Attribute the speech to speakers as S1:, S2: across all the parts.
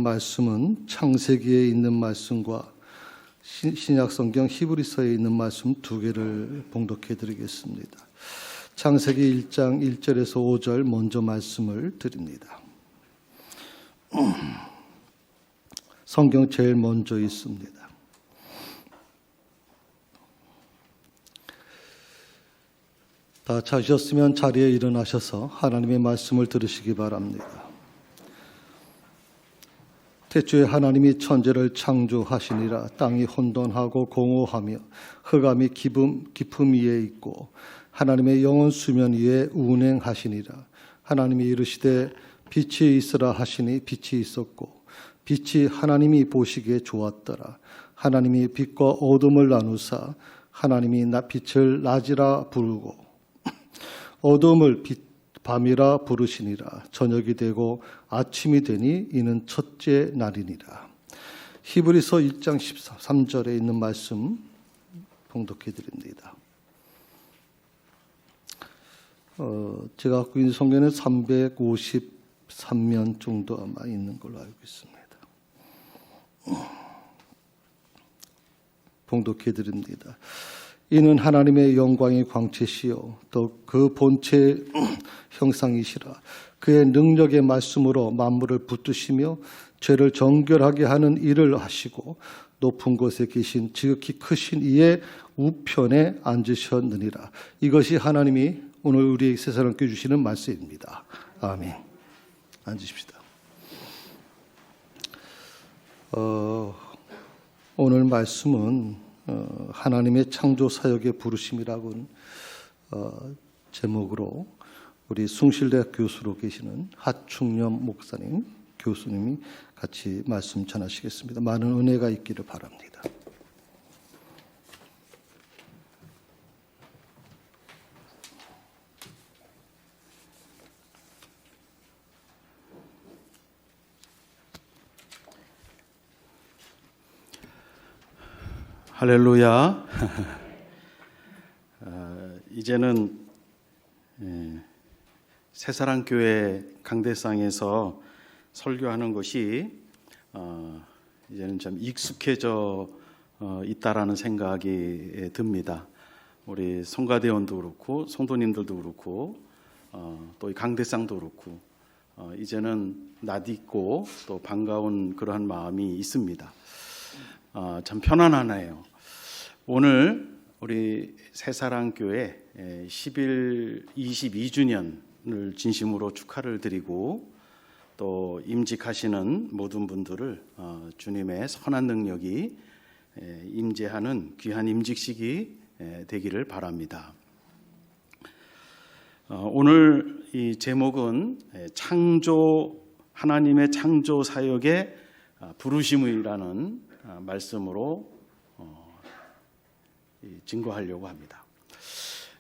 S1: 말씀은 창세기에 있는 말씀과 신약성경 히브리서에 있는 말씀 두 개를 봉독해 드리겠습니다. 창세기 1장 1절에서 5절 먼저 말씀을 드립니다. 성경 제일 먼저 있습니다. 다 찾으셨으면 자리에 일어나셔서 하나님의 말씀을 들으시기 바랍니다. 태초에 하나님이 천지를 창조하시니라. 땅이 혼돈하고 공허하며 흑암이 깊음 위에 있고 하나님의 영은 수면 위에 운행하시니라. 하나님이 이르시되 빛이 있으라 하시니 빛이 있었고 빛이 하나님이 보시기에 좋았더라. 하나님이 빛과 어둠을 나누사 하나님이 빛을 낮이라 부르고 어둠을 밤이라 부르시니라. 저녁이 되고 아침이 되니 이는 첫째 날이니라. 히브리서 1장 13절에 있는 말씀 봉독해 드립니다. 제가 갖고 있는 성경에는 353면 정도 아마 있는 걸로 알고 있습니다. 봉독해 드립니다. 이는 하나님의 영광이 광채시요 또 그 본체 형상이시라. 그의 능력의 말씀으로 만물을 붙드시며 죄를 정결하게 하는 일을 하시고 높은 곳에 계신 지극히 크신 이의 우편에 앉으셨느니라. 이것이 하나님이 오늘 우리 세 사람께 주시는 말씀입니다. 아멘. 앉으십시다. 오늘 말씀은 하나님의 창조 사역의 부르심이라고 제목으로 우리 숭실대학 교수로 계시는 하충념 목사님, 교수님이 같이 말씀 전하시겠습니다. 많은 은혜가 있기를 바랍니다.
S2: 할렐루야. 이제는 새사랑교회 강대상에서 설교하는 것이 이제는 좀 익숙해져 있다라는 생각이 듭니다. 우리 성가대원도 그렇고 성도님들도 그렇고 또 이 강대상도 그렇고 이제는 낯익고 또 반가운 그러한 마음이 있습니다. 참 편안하네요. 오늘 우리 새사랑교회 22주년을 진심으로 축하를 드리고 또 임직하시는 모든 분들을 주님의 선한 능력이 임재하는 귀한 임직식이 되기를 바랍니다. 오늘 이 제목은 하나님의 창조 사역의 부르심이라는 말씀으로 증거하려고 합니다.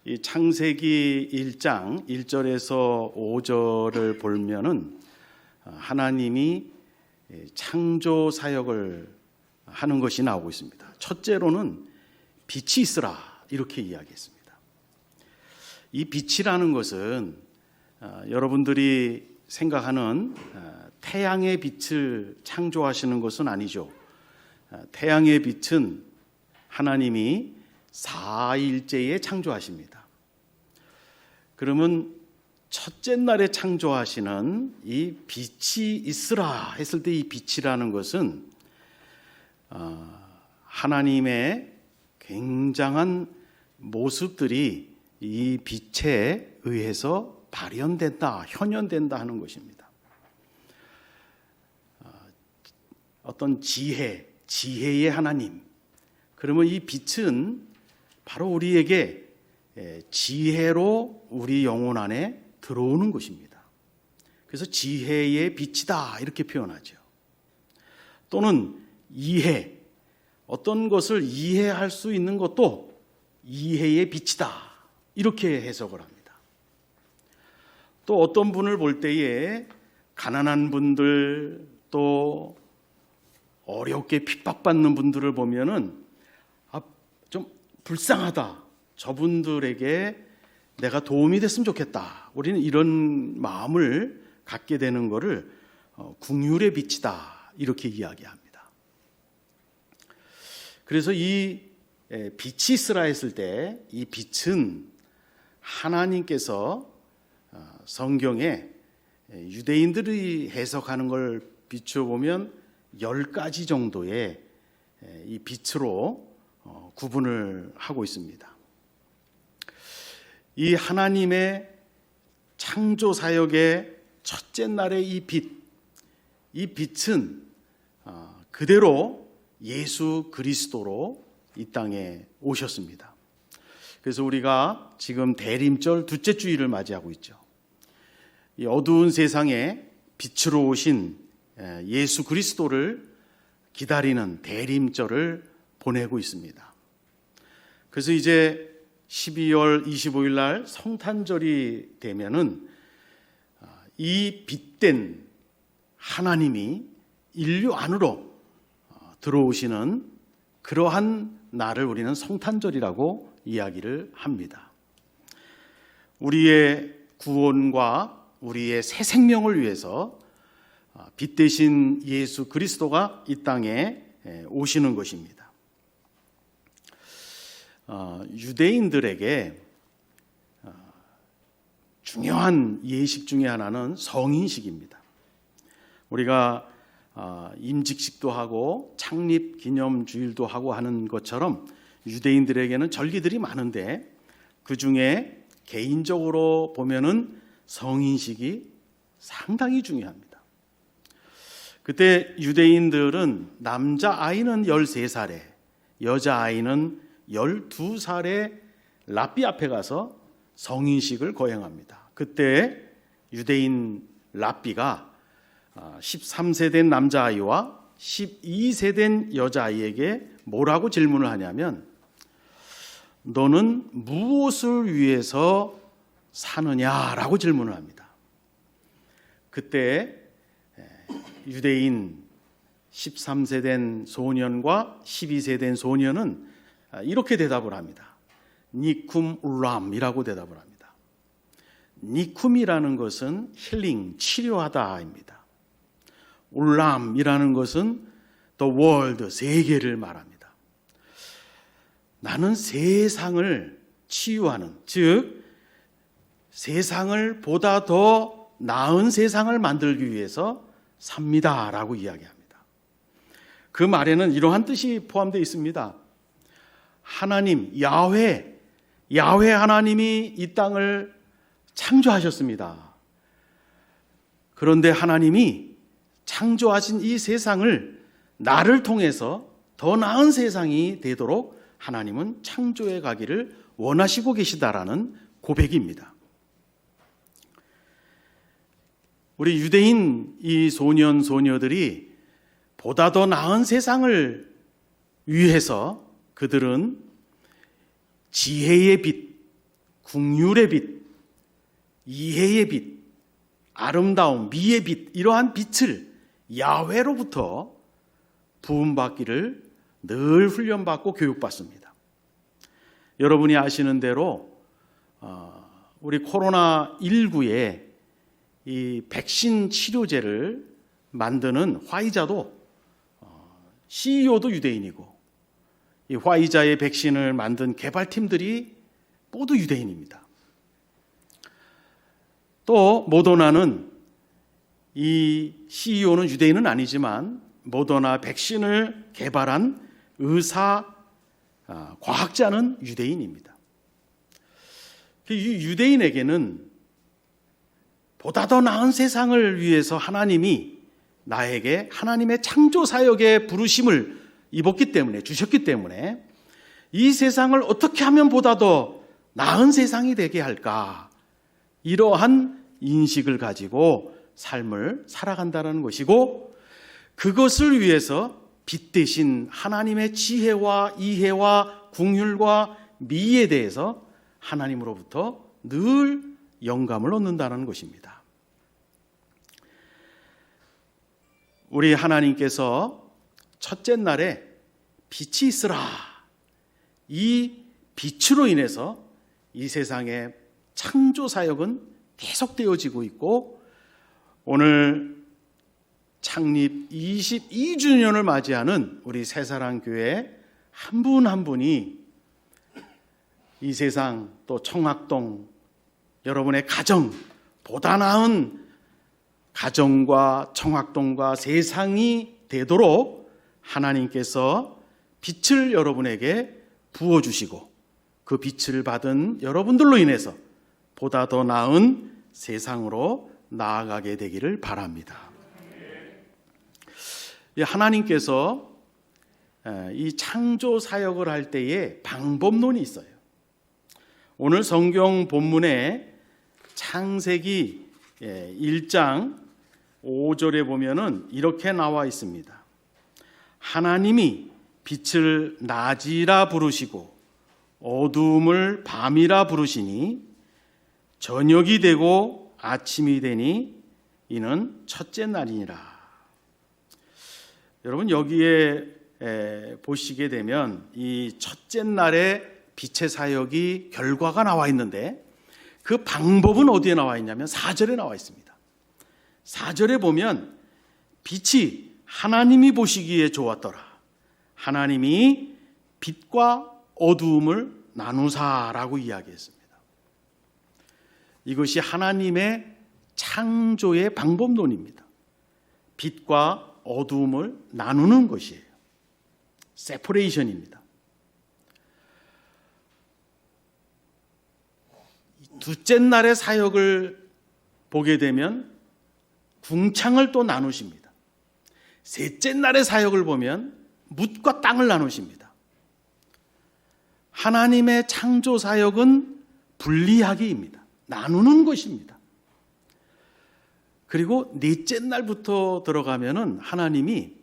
S2: 이 창세기 1장 1절에서 5절을 보면은 하나님이 창조 사역을 하는 것이 나오고 있습니다. 첫째로는 빛이 있으라 이렇게 이야기했습니다. 이 빛이라는 것은 여러분들이 생각하는 태양의 빛을 창조하시는 것은 아니죠. 태양의 빛은 하나님이 4일째에 창조하십니다. 그러면 첫째 날에 창조하시는 이 빛이 있으라 했을 때 이 빛이라는 것은 하나님의 굉장한 모습들이 이 빛에 의해서 발현된다, 현현된다 하는 것입니다. 어떤 지혜의 하나님. 그러면 이 빛은 바로 우리에게 지혜로 우리 영혼 안에 들어오는 것입니다. 그래서 지혜의 빛이다 이렇게 표현하죠. 또는 이해, 어떤 것을 이해할 수 있는 것도 이해의 빛이다 이렇게 해석을 합니다. 또 어떤 분을 볼 때에 가난한 분들 또 어렵게 핍박받는 분들을 보면은 좀 불쌍하다. 저분들에게 내가 도움이 됐으면 좋겠다. 우리는 이런 마음을 갖게 되는 것을 긍휼의 빛이다 이렇게 이야기합니다. 그래서 이 빛이 있으라 했을 때 이 빛은 하나님께서 성경에 유대인들이 해석하는 걸 비추어 보면 10가지 정도의 이 빛으로 구분을 하고 있습니다. 이 하나님의 창조 사역의 첫째 날의 이 빛은 그대로 예수 그리스도로 이 땅에 오셨습니다. 그래서 우리가 지금 대림절 둘째 주일을 맞이하고 있죠. 이 어두운 세상에 빛으로 오신 예수 그리스도를 기다리는 대림절을 보내고 있습니다. 그래서 이제 12월 25일 날 성탄절이 되면은 이 빛된 하나님이 인류 안으로 들어오시는 그러한 날을 우리는 성탄절이라고 이야기를 합니다. 우리의 구원과 우리의 새 생명을 위해서 빛 대신 예수 그리스도가 이 땅에 오시는 것입니다. 유대인들에게 중요한 예식 중에 하나는 성인식입니다. 우리가 임직식도 하고 창립기념주일도 하고 하는 것처럼 유대인들에게는 절기들이 많은데 그 중에 개인적으로 보면은 성인식이 상당히 중요합니다. 그때 유대인들은 남자아이는 13살에 여자아이는 12살에 랍비 앞에 가서 성인식을 거행합니다. 그때 유대인 랍비가 13세 된 남자아이와 12세 된 여자아이에게 뭐라고 질문을 하냐면 너는 무엇을 위해서 사느냐라고 질문을 합니다. 그때 유대인 13세 된 소년과 12세 된 소년은 이렇게 대답을 합니다. 니쿰 울람이라고 대답을 합니다. 니쿰이라는 것은 힐링, 치료하다입니다. 울람이라는 것은 the world, 세계를 말합니다. 나는 세상을 치유하는, 즉 세상을 보다 더 나은 세상을 만들기 위해서 삽니다라고 이야기합니다. 그 말에는 이러한 뜻이 포함되어 있습니다. 하나님, 야훼 하나님이 이 땅을 창조하셨습니다. 그런데 하나님이 창조하신 이 세상을 나를 통해서 더 나은 세상이 되도록 하나님은 창조해 가기를 원하시고 계시다라는 고백입니다. 우리 유대인 이 소년, 소녀들이 보다 더 나은 세상을 위해서 그들은 지혜의 빛, 긍휼의 빛, 이해의 빛, 아름다움, 미의 빛, 이러한 빛을 야훼로부터 부음받기를 늘 훈련받고 교육받습니다. 여러분이 아시는 대로 우리 코로나19에 이 백신 치료제를 만드는 화이자도 CEO도 유대인이고 이 화이자의 백신을 만든 개발팀들이 모두 유대인입니다. 또 모더나는 이 CEO는 유대인은 아니지만 모더나 백신을 개발한 의사, 과학자는 유대인입니다. 이 유대인에게는 보다 더 나은 세상을 위해서 하나님이 나에게 하나님의 창조 사역의 부르심을 입었기 때문에, 주셨기 때문에 이 세상을 어떻게 하면 보다 더 나은 세상이 되게 할까, 이러한 인식을 가지고 삶을 살아간다는 것이고, 그것을 위해서 빛 대신 하나님의 지혜와 이해와 긍휼과 미에 대해서 하나님으로부터 늘 영감을 얻는다는 것입니다. 우리 하나님께서 첫째 날에 빛이 있으라, 이 빛으로 인해서 이 세상의 창조 사역은 계속되어지고 있고, 오늘 창립 22주년을 맞이하는 우리 새사랑교회 한 분 한 분이 이 세상 또 청학동 여러분의 가정, 보다 나은 가정과 청학동과 세상이 되도록 하나님께서 빛을 여러분에게 부어주시고 그 빛을 받은 여러분들로 인해서 보다 더 나은 세상으로 나아가게 되기를 바랍니다. 하나님께서 이 창조 사역을 할 때에 방법론이 있어요. 오늘 성경 본문에 창세기 1장 5절에 보면은 이렇게 나와 있습니다. 하나님이 빛을 낮이라 부르시고 어두움을 밤이라 부르시니 저녁이 되고 아침이 되니 이는 첫째 날이니라. 여러분 여기에 보시게 되면 이 첫째 날의 빛의 사역이 결과가 나와 있는데 그 방법은 어디에 나와 있냐면 4절에 나와 있습니다. 4절에 보면 빛이 하나님이 보시기에 좋았더라. 하나님이 빛과 어두움을 나누사라고 이야기했습니다. 이것이 하나님의 창조의 방법론입니다. 빛과 어두움을 나누는 것이에요. 세퍼레이션입니다. 둘째 날의 사역을 보게 되면 궁창을 또 나누십니다. 셋째 날의 사역을 보면 묻과 땅을 나누십니다. 하나님의 창조 사역은 분리하기입니다. 나누는 것입니다. 그리고 넷째 날부터 들어가면은 하나님이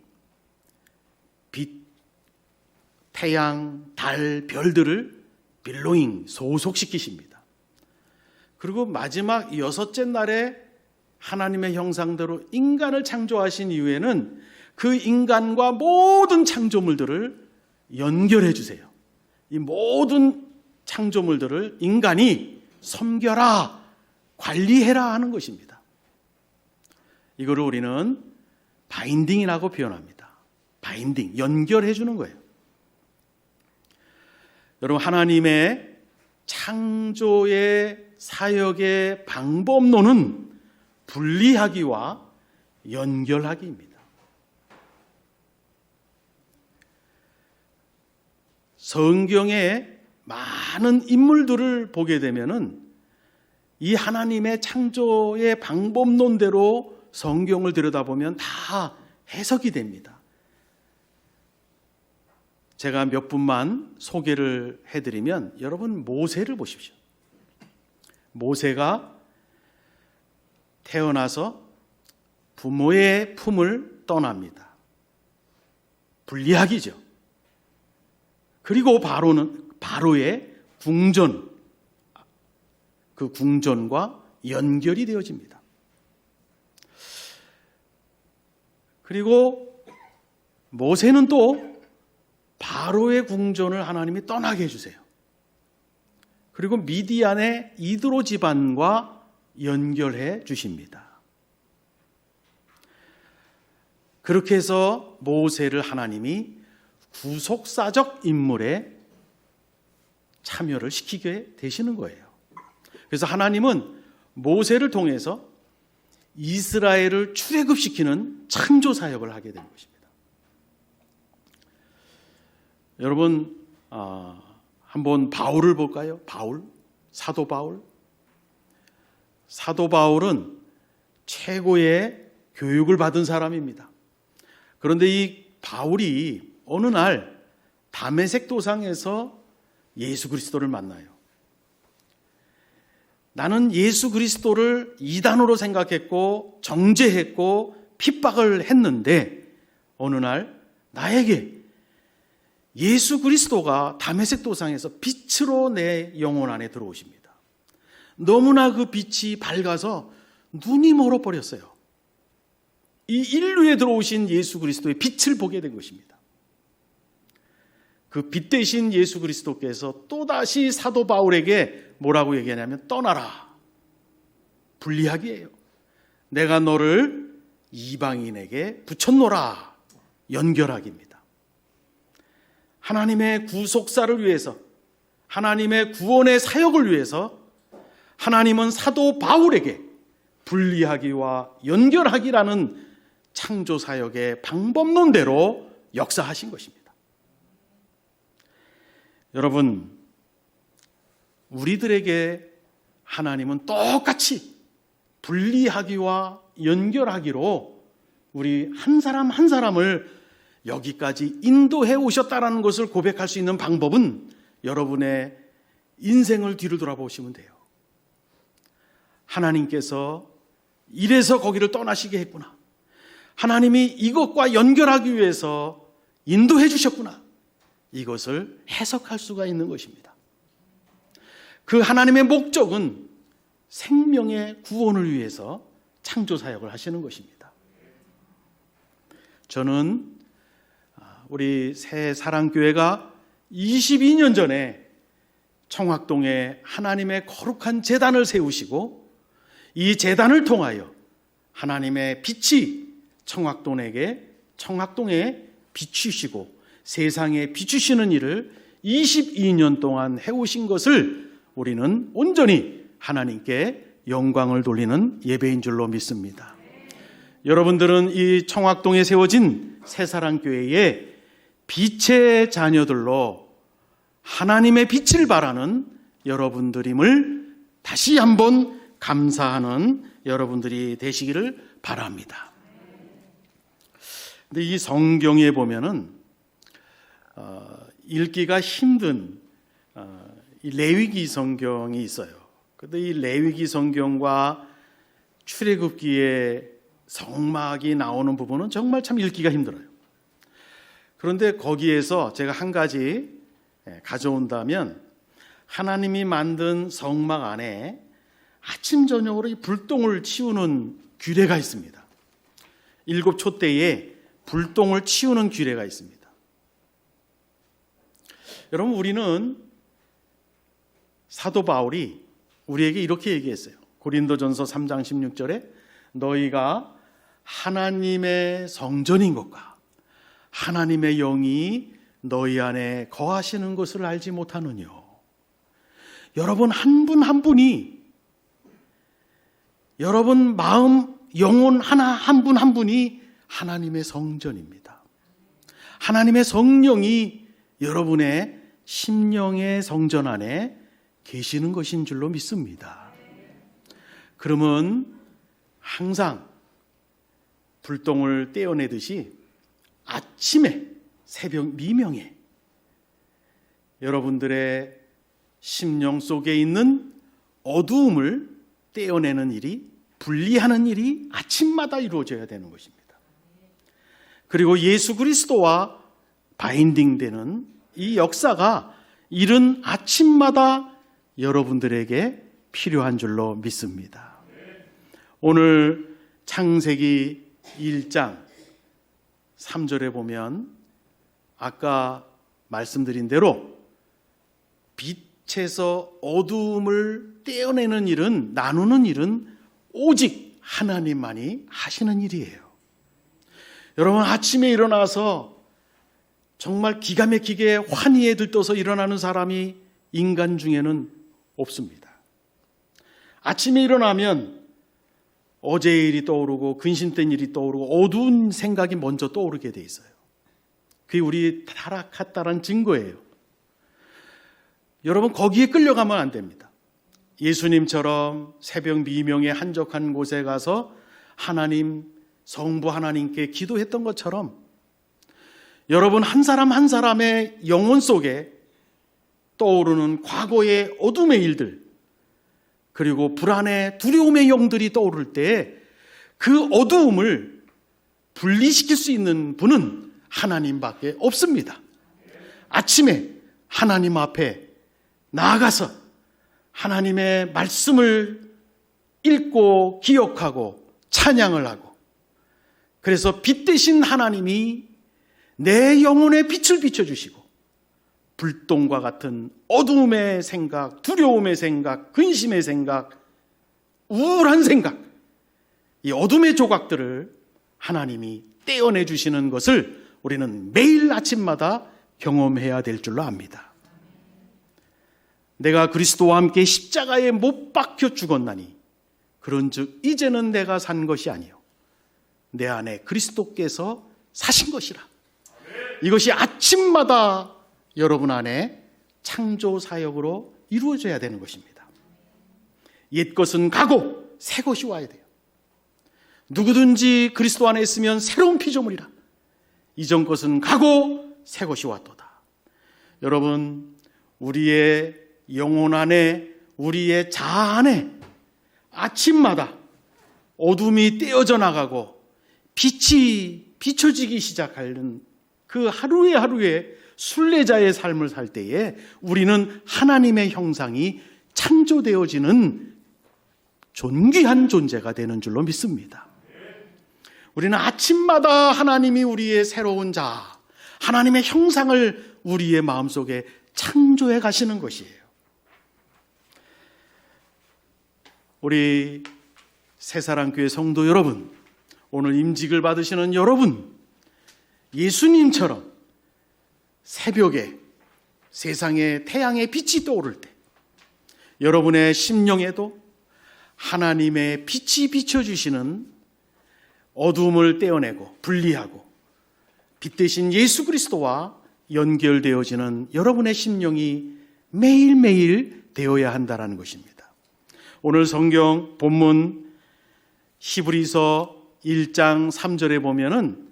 S2: 빛, 태양, 달, 별들을 빌로잉, 소속시키십니다. 그리고 마지막 여섯째 날에 하나님의 형상대로 인간을 창조하신 이후에는 그 인간과 모든 창조물들을 연결해 주세요. 이 모든 창조물들을 인간이 섬겨라, 관리해라 하는 것입니다. 이거를 우리는 바인딩이라고 표현합니다. 바인딩, 연결해 주는 거예요. 여러분 하나님의 창조의 사역의 방법론은 분리하기와 연결하기입니다. 성경의 많은 인물들을 보게 되면은 이 하나님의 창조의 방법론대로 성경을 들여다보면 다 해석이 됩니다. 제가 몇 분만 소개를 해드리면 여러분 모세를 보십시오. 모세가 태어나서 부모의 품을 떠납니다. 분리하기죠. 그리고 바로의 궁전, 그 궁전과 연결이 되어집니다. 그리고 모세는 또 바로의 궁전을 하나님이 떠나게 해주세요. 그리고 미디안의 이드로 집안과 연결해 주십니다. 그렇게 해서 모세를 하나님이 구속사적 인물에 참여를 시키게 되시는 거예요. 그래서 하나님은 모세를 통해서 이스라엘을 출애굽시키는 창조 사역을 하게 된 것입니다. 여러분 한번 바울을 볼까요? 사도 바울. 사도 바울은 최고의 교육을 받은 사람입니다. 그런데 이 바울이 어느 날 다메섹 도상에서 예수 그리스도를 만나요. 나는 예수 그리스도를 이단으로 생각했고 정죄했고 핍박을 했는데 어느 날 나에게 예수 그리스도가 다메섹 도상에서 빛으로 내 영혼 안에 들어오십니다. 너무나 그 빛이 밝아서 눈이 멀어버렸어요. 이 인류에 들어오신 예수 그리스도의 빛을 보게 된 것입니다. 그 빛 대신 예수 그리스도께서 또다시 사도 바울에게 뭐라고 얘기하냐면 떠나라. 분리하기예요. 내가 너를 이방인에게 붙였노라. 연결하기입니다. 하나님의 구속사를 위해서, 하나님의 구원의 사역을 위해서 하나님은 사도 바울에게 분리하기와 연결하기라는 창조사역의 방법론대로 역사하신 것입니다. 여러분, 우리들에게 하나님은 똑같이 분리하기와 연결하기로 우리 한 사람 한 사람을 여기까지 인도해 오셨다는 것을 고백할 수 있는 방법은 여러분의 인생을 뒤를 돌아보시면 돼요. 하나님께서 이래서 거기를 떠나시게 했구나. 하나님이 이것과 연결하기 위해서 인도해 주셨구나. 이것을 해석할 수가 있는 것입니다. 그 하나님의 목적은 생명의 구원을 위해서 창조사역을 하시는 것입니다. 저는 우리 새사랑교회가 22년 전에 청학동에 하나님의 거룩한 제단을 세우시고 이 제단을 통하여 하나님의 빛이 청학동에 비추시고 세상에 비추시는 일을 22년 동안 해오신 것을 우리는 온전히 하나님께 영광을 돌리는 예배인 줄로 믿습니다. 여러분들은 이 청학동에 세워진 새사랑교회의 빛의 자녀들로 하나님의 빛을 바라는 여러분들임을 다시 한번 감사하는 여러분들이 되시기를 바랍니다. 근데 이 성경에 보면은 읽기가 힘든 이 레위기 성경이 있어요. 그런데 이 레위기 성경과 출애굽기의 성막이 나오는 부분은 정말 참 읽기가 힘들어요. 그런데 거기에서 제가 한 가지 가져온다면 하나님이 만든 성막 안에 아침 저녁으로 이 불똥을 치우는 규례가 있습니다. 7촛대에 불똥을 치우는 규례가 있습니다. 여러분, 우리는 사도 바울이 우리에게 이렇게 얘기했어요. 고린도전서 3장 16절에 너희가 하나님의 성전인 것과 하나님의 영이 너희 안에 거하시는 것을 알지 못하느뇨. 여러분 한 분 한 분이, 여러분 마음, 영혼 하나 한 분 한 분이 하나님의 성전입니다. 하나님의 성령이 여러분의 심령의 성전 안에 계시는 것인 줄로 믿습니다. 그러면 항상 불똥을 떼어내듯이 아침에, 새벽 미명에 여러분들의 심령 속에 있는 어두움을 떼어내는 일이, 분리하는 일이 아침마다 이루어져야 되는 것입니다. 그리고 예수 그리스도와 바인딩되는 이 역사가 이른 아침마다 여러분들에게 필요한 줄로 믿습니다. 오늘 창세기 1장 3절에 보면 아까 말씀드린 대로 빛에서 어두움을 떼어내는 일은, 나누는 일은 오직 하나님만이 하시는 일이에요. 여러분 아침에 일어나서 정말 기가 막히게 환희에 들떠서 일어나는 사람이 인간 중에는 없습니다. 아침에 일어나면 어제의 일이 떠오르고 근심된 일이 떠오르고 어두운 생각이 먼저 떠오르게 돼 있어요. 그게 우리 타락했다는 증거예요. 여러분 거기에 끌려가면 안 됩니다. 예수님처럼 새벽 미명에 한적한 곳에 가서 하나님, 성부 하나님께 기도했던 것처럼 여러분 한 사람 한 사람의 영혼 속에 떠오르는 과거의 어둠의 일들, 그리고 불안의 두려움의 영들이 떠오를 때 그 어두움을 분리시킬 수 있는 분은 하나님밖에 없습니다. 아침에 하나님 앞에 나아가서 하나님의 말씀을 읽고 기억하고 찬양을 하고, 그래서 빛 대신 하나님이 내 영혼에 빛을 비춰주시고 불똥과 같은 어두움의 생각, 두려움의 생각, 근심의 생각, 우울한 생각, 이 어둠의 조각들을 하나님이 떼어내 주시는 것을 우리는 매일 아침마다 경험해야 될 줄로 압니다. 내가 그리스도와 함께 십자가에 못 박혀 죽었나니 그런즉 이제는 내가 산 것이 아니요 내 안에 그리스도께서 사신 것이라. 이것이 아침마다 여러분 안에 창조 사역으로 이루어져야 되는 것입니다. 옛 것은 가고 새 것이 와야 돼요. 누구든지 그리스도 안에 있으면 새로운 피조물이라. 이전 것은 가고 새 것이 왔도다. 여러분, 우리의 영혼 안에, 우리의 자아 안에 아침마다 어둠이 떼어져 나가고 빛이 비춰지기 시작하는 그 하루에 하루에 순례자의 삶을 살 때에 우리는 하나님의 형상이 창조되어지는 존귀한 존재가 되는 줄로 믿습니다. 우리는 아침마다 하나님이 우리의 새로운 자아, 하나님의 형상을 우리의 마음속에 창조해 가시는 것이에요. 우리 새사랑교회 성도 여러분, 오늘 임직을 받으시는 여러분, 예수님처럼 새벽에 세상에 태양의 빛이 떠오를 때 여러분의 심령에도 하나님의 빛이 비춰주시는 어둠을 떼어내고 분리하고 빛 대신 예수 그리스도와 연결되어지는 여러분의 심령이 매일매일 되어야 한다는 것입니다. 오늘 성경 본문 히브리서 1장 3절에 보면은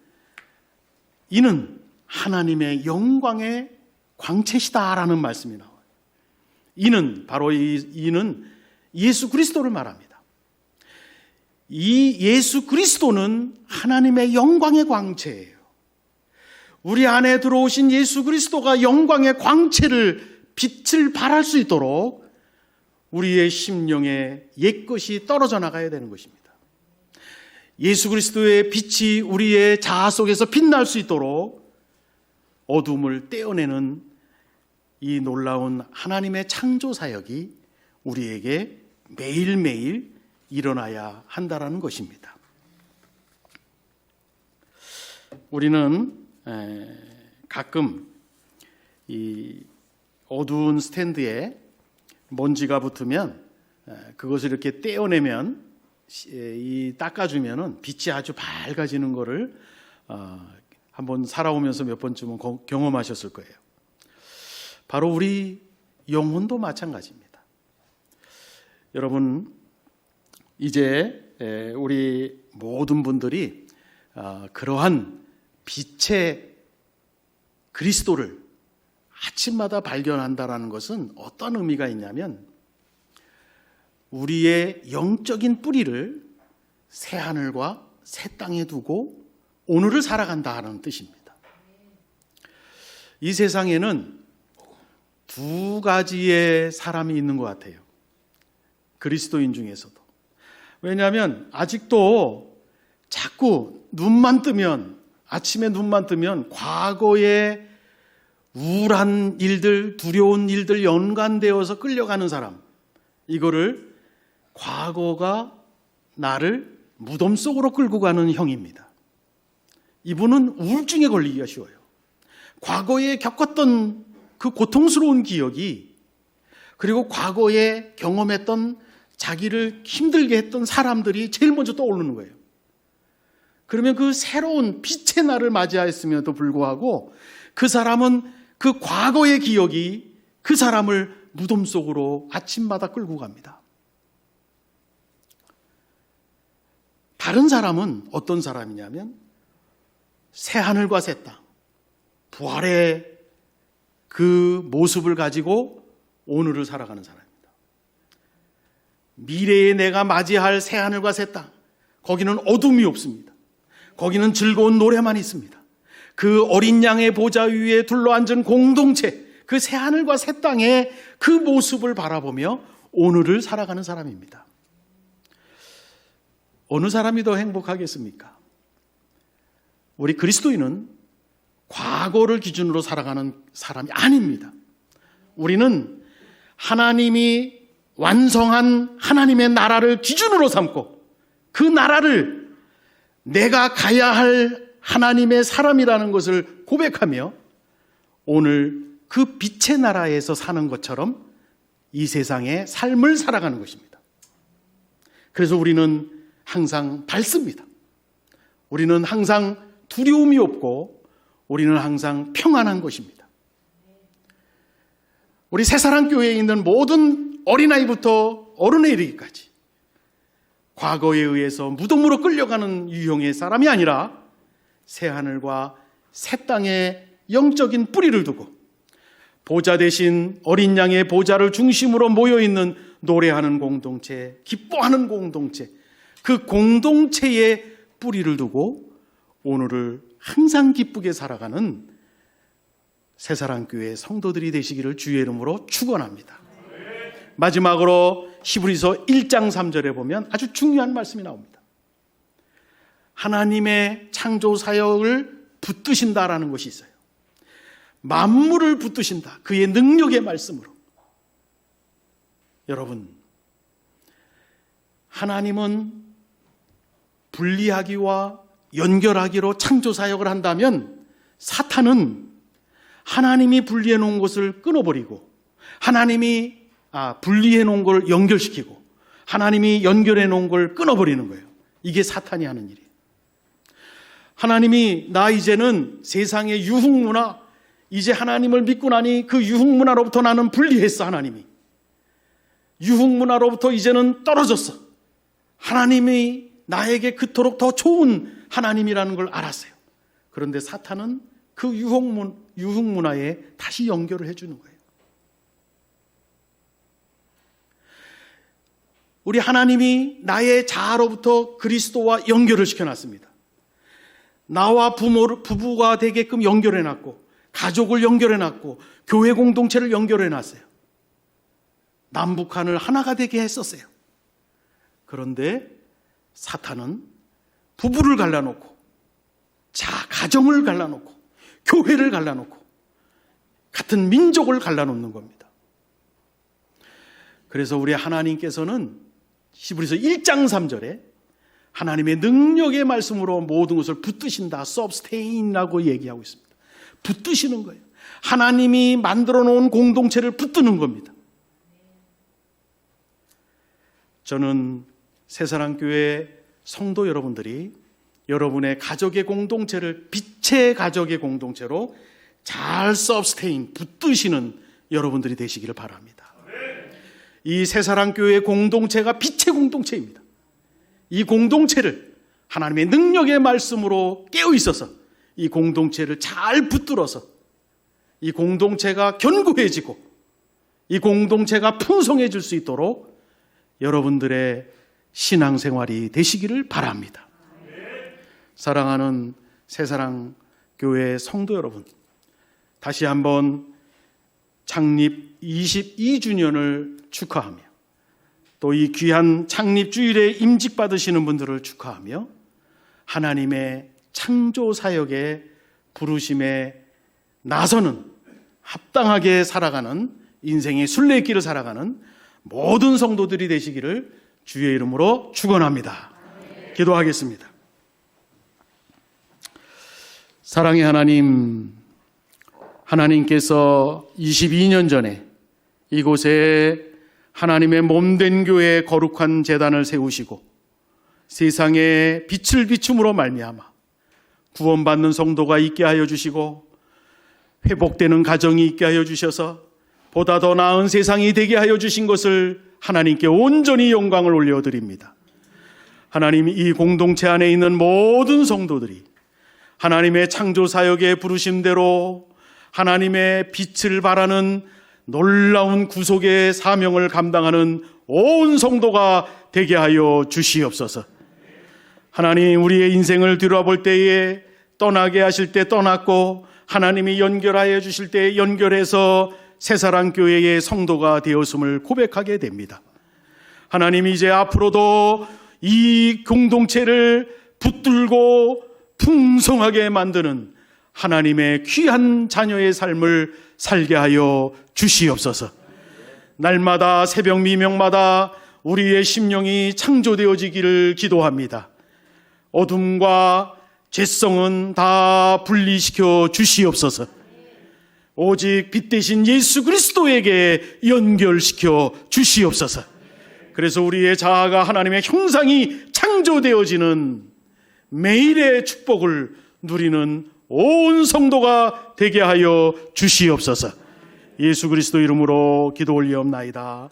S2: 이는 하나님의 영광의 광채시다라는 말씀이 나와요. 이는 바로 이는 예수 그리스도를 말합니다. 이 예수 그리스도는 하나님의 영광의 광채예요. 우리 안에 들어오신 예수 그리스도가 영광의 광채를 빛을 발할 수 있도록 우리의 심령에 옛것이 떨어져 나가야 되는 것입니다. 예수 그리스도의 빛이 우리의 자아 속에서 빛날 수 있도록 어둠을 떼어내는 이 놀라운 하나님의 창조 사역이 우리에게 매일매일 일어나야 한다는 것입니다. 우리는 가끔 이 어두운 스탠드에 먼지가 붙으면 그것을 이렇게 떼어내면 닦아주면은 빛이 아주 밝아지는 것을 한번 살아오면서 몇 번쯤은 경험하셨을 거예요. 바로 우리 영혼도 마찬가지입니다. 여러분, 이제 우리 모든 분들이 그러한 빛의 그리스도를 아침마다 발견한다라는 것은 어떤 의미가 있냐면 우리의 영적인 뿌리를 새 하늘과 새 땅에 두고 오늘을 살아간다는 뜻입니다. 이 세상에는 두 가지의 사람이 있는 것 같아요. 그리스도인 중에서도. 왜냐하면 아직도 자꾸 눈만 뜨면, 아침에 눈만 뜨면 과거의 우울한 일들, 두려운 일들 연관되어서 끌려가는 사람, 이거를 과거가 나를 무덤 속으로 끌고 가는 형입니다. 이분은 우울증에 걸리기가 쉬워요. 과거에 겪었던 그 고통스러운 기억이, 그리고 과거에 경험했던 자기를 힘들게 했던 사람들이 제일 먼저 떠오르는 거예요. 그러면 그 새로운 빛의 날을 맞이하였음에도 불구하고 그 사람은 그 과거의 기억이 그 사람을 무덤 속으로 아침마다 끌고 갑니다. 다른 사람은 어떤 사람이냐면 새 하늘과 새 땅, 부활의 그 모습을 가지고 오늘을 살아가는 사람입니다. 미래에 내가 맞이할 새 하늘과 새 땅, 거기는 어둠이 없습니다. 거기는 즐거운 노래만 있습니다. 그 어린 양의 보좌 위에 둘러앉은 공동체, 그 새 하늘과 새 땅의 그 모습을 바라보며 오늘을 살아가는 사람입니다. 어느 사람이 더 행복하겠습니까? 우리 그리스도인은 과거를 기준으로 살아가는 사람이 아닙니다. 우리는 하나님이 완성한 하나님의 나라를 기준으로 삼고 그 나라를 내가 가야 할 하나님의 사람이라는 것을 고백하며 오늘 그 빛의 나라에서 사는 것처럼 이 세상의 삶을 살아가는 것입니다. 그래서 우리는 항상 밝습니다. 우리는 항상 두려움이 없고 우리는 항상 평안한 것입니다. 우리 새사랑교회에 있는 모든 어린아이부터 어른에 이르기까지 과거에 의해서 무덤으로 끌려가는 유형의 사람이 아니라 새하늘과 새 땅에 영적인 뿌리를 두고 보좌 대신 어린 양의 보좌를 중심으로 모여있는 노래하는 공동체, 기뻐하는 공동체, 그 공동체에 뿌리를 두고 오늘을 항상 기쁘게 살아가는 새사랑교회 성도들이 되시기를 주의 이름으로 축원합니다. 마지막으로 히브리서 1장 3절에 보면 아주 중요한 말씀이 나옵니다. 하나님의 창조 사역을 붙드신다라는 것이 있어요. 만물을 붙드신다. 그의 능력의 말씀으로. 여러분, 하나님은 분리하기와 연결하기로 창조 사역을 한다면 사탄은 하나님이 분리해 놓은 것을 끊어버리고 하나님이 분리해 놓은 걸 연결시키고 하나님이 연결해 놓은 걸 끊어버리는 거예요. 이게 사탄이 하는 일이에요. 하나님이 나 이제는 세상의 유흥문화, 이제 하나님을 믿고 나니 그 유흥문화로부터 나는 분리했어. 하나님이 유흥문화로부터 이제는 떨어졌어. 하나님이 나에게 그토록 더 좋은 하나님이라는 걸 알았어요. 그런데 사탄은 그 유흥문화에 다시 연결을 해주는 거예요. 우리 하나님이 나의 자아로부터 그리스도와 연결을 시켜놨습니다. 나와 부부가 되게끔 연결해놨고 가족을 연결해놨고 교회 공동체를 연결해놨어요. 남북한을 하나가 되게 했었어요. 그런데 사탄은 부부를 갈라놓고 가정을 갈라놓고 교회를 갈라놓고 같은 민족을 갈라놓는 겁니다. 그래서 우리 하나님께서는 히브리서 1장 3절에 하나님의 능력의 말씀으로 모든 것을 붙드신다. substain이라고 얘기하고 있습니다. 붙드시는 거예요. 하나님이 만들어 놓은 공동체를 붙드는 겁니다. 저는 새사랑교회 성도 여러분들이 여러분의 가족의 공동체를 빛의 가족의 공동체로 잘 substain, 붙드시는 여러분들이 되시기를 바랍니다. 이 새사랑교회 공동체가 빛의 공동체입니다. 이 공동체를 하나님의 능력의 말씀으로 깨어 있어서 이 공동체를 잘 붙들어서 이 공동체가 견고해지고 이 공동체가 풍성해질 수 있도록 여러분들의 신앙생활이 되시기를 바랍니다. 사랑하는 새사랑교회 성도 여러분, 다시 한번 창립 22주년을 축하하며 또 이 귀한 창립주일에 임직받으시는 분들을 축하하며 하나님의 창조사역의 부르심에 나서는 합당하게 살아가는 인생의 순례길을 살아가는 모든 성도들이 되시기를 주의 이름으로 축원합니다. 기도하겠습니다. 사랑의 하나님, 하나님께서 22년 전에 이곳에 하나님의 몸된 교회의 거룩한 제단을 세우시고 세상에 빛을 비춤으로 말미암아 구원받는 성도가 있게 하여 주시고 회복되는 가정이 있게 하여 주셔서 보다 더 나은 세상이 되게 하여 주신 것을 하나님께 온전히 영광을 올려드립니다. 하나님, 이 공동체 안에 있는 모든 성도들이 하나님의 창조사역의 부르심대로 하나님의 빛을 발하는 놀라운 구속의 사명을 감당하는 온 성도가 되게 하여 주시옵소서. 하나님, 우리의 인생을 뒤돌아볼 때에 떠나게 하실 때 떠났고 하나님이 연결하여 주실 때 연결해서 새사랑교회의 성도가 되었음을 고백하게 됩니다. 하나님, 이제 앞으로도 이 공동체를 붙들고 풍성하게 만드는 하나님의 귀한 자녀의 삶을 살게 하여 주시옵소서. 날마다 새벽 미명마다 우리의 심령이 창조되어지기를 기도합니다. 어둠과 죄성은 다 분리시켜 주시옵소서. 오직 빛 대신 예수 그리스도에게 연결시켜 주시옵소서. 그래서 우리의 자아가 하나님의 형상이 창조되어지는 매일의 축복을 누리는 온 성도가 되게 하여 주시옵소서. 예수 그리스도 이름으로 기도 올리옵나이다.